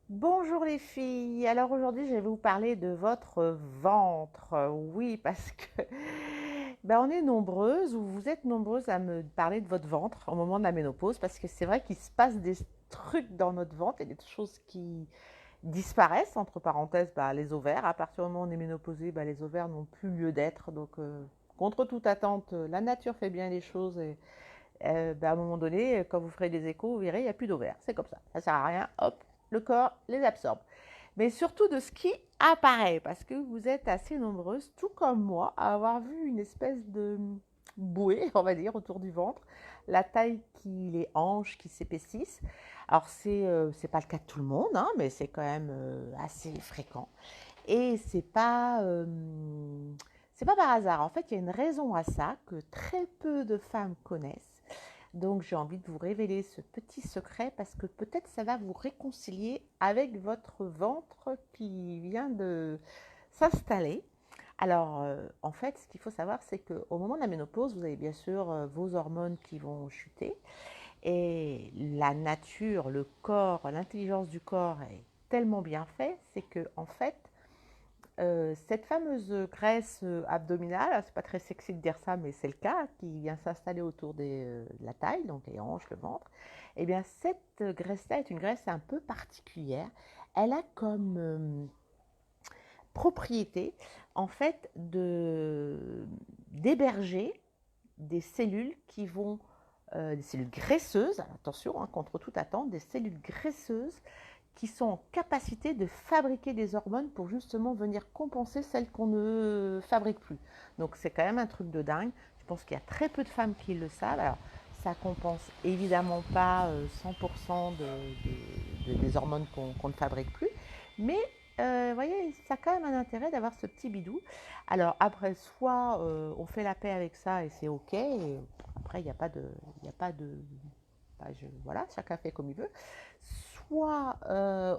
Bonjour les filles, alors aujourd'hui je vais vous parler de votre ventre. Oui, parce que on est nombreuses, ou vous êtes nombreuses à me parler de votre ventre au moment de la ménopause, parce que c'est vrai qu'il se passe des trucs dans notre ventre et des choses qui disparaissent, entre parenthèses, les ovaires. À partir du moment où on est ménopausé, les ovaires n'ont plus lieu d'être, donc contre toute attente, la nature fait bien les choses et à un moment donné, quand vous ferez des échos, vous verrez, il n'y a plus d'ovaires. C'est comme ça. Ça ne sert à rien. Hop, le corps les absorbe. Mais surtout de ce qui apparaît, parce que vous êtes assez nombreuses, tout comme moi, à avoir vu une espèce de bouée, on va dire, autour du ventre, la taille les hanches qui s'épaississent. Alors c'est pas le cas de tout le monde, hein, mais c'est quand même assez fréquent. Et c'est pas par hasard. En fait, il y a une raison à ça que très peu de femmes connaissent. Donc j'ai envie de vous révéler ce petit secret parce que peut-être ça va vous réconcilier avec votre ventre qui vient de s'installer. Alors en fait, ce qu'il faut savoir, c'est qu'au moment de la ménopause, vous avez bien sûr vos hormones qui vont chuter et la nature, le corps, l'intelligence du corps est tellement bien fait, c'est que en fait, cette fameuse graisse abdominale, c'est pas très sexy de dire ça, mais c'est le cas, qui vient s'installer autour de la taille, donc les hanches, le ventre, et bien cette graisse-là est une graisse un peu particulière. Elle a comme propriété, en fait, d'héberger des cellules qui vont, des cellules graisseuses, attention, hein, contre toute attente, des cellules graisseuses qui sont en capacité de fabriquer des hormones pour justement venir compenser celles qu'on ne fabrique plus. Donc c'est quand même un truc de dingue. Je pense qu'il y a très peu de femmes qui le savent. Alors ça compense évidemment pas 100% des hormones qu'on ne fabrique plus, mais vous voyez, ça a quand même un intérêt d'avoir ce petit bidou. Alors après, soit on fait la paix avec ça et c'est ok, et après il n'y a pas de, il y a pas de, voilà, chacun fait comme il veut. Soit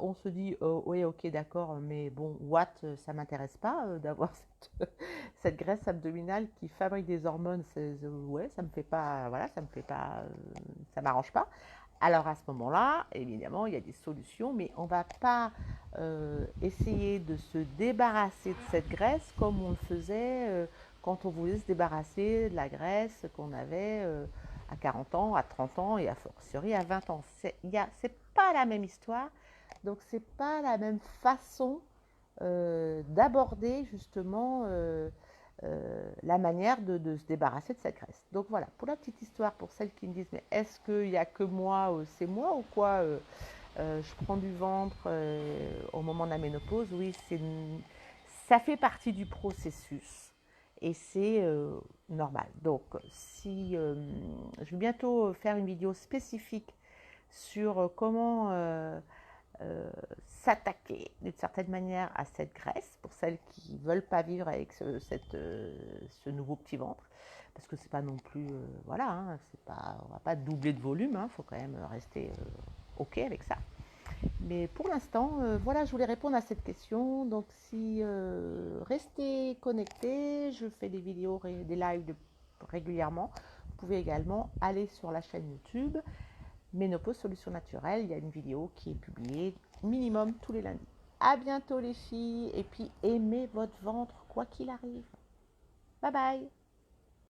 on se dit oui ok d'accord mais bon what ça m'intéresse pas d'avoir cette graisse abdominale qui fabrique des hormones, ouais ça me fait pas, voilà ça me fait pas, ça m'arrange pas. Alors à ce moment-là, évidemment, il y a des solutions, mais on ne va pas essayer de se débarrasser de cette graisse comme on le faisait quand on voulait se débarrasser de la graisse qu'on avait à 40 ans, à 30 ans et à fortiori à 20 ans. C'est pas la même histoire, donc c'est pas la même façon d'aborder justement la manière de se débarrasser de cette graisse. Donc voilà, pour la petite histoire, pour celles qui me disent mais est-ce qu'il n'y a que moi, c'est moi ou quoi je prends du ventre au moment de la ménopause, oui, ça fait partie du processus et c'est normal. Donc, si je vais bientôt faire une vidéo spécifique sur comment s'attaquer d'une certaine manière à cette graisse pour celles qui ne veulent pas vivre avec ce nouveau petit ventre. Parce que c'est pas non plus, voilà, hein, c'est pas, on va pas doubler de volume, il faut quand même rester ok avec ça. Mais pour l'instant, voilà, je voulais répondre à cette question. Donc, si restez connectés, je fais des vidéos, des lives régulièrement. Vous pouvez également aller sur la chaîne YouTube Ménopause Solutions Naturelles. Il y a une vidéo qui est publiée minimum tous les lundis. À bientôt les filles, et puis aimez votre ventre quoi qu'il arrive. Bye bye.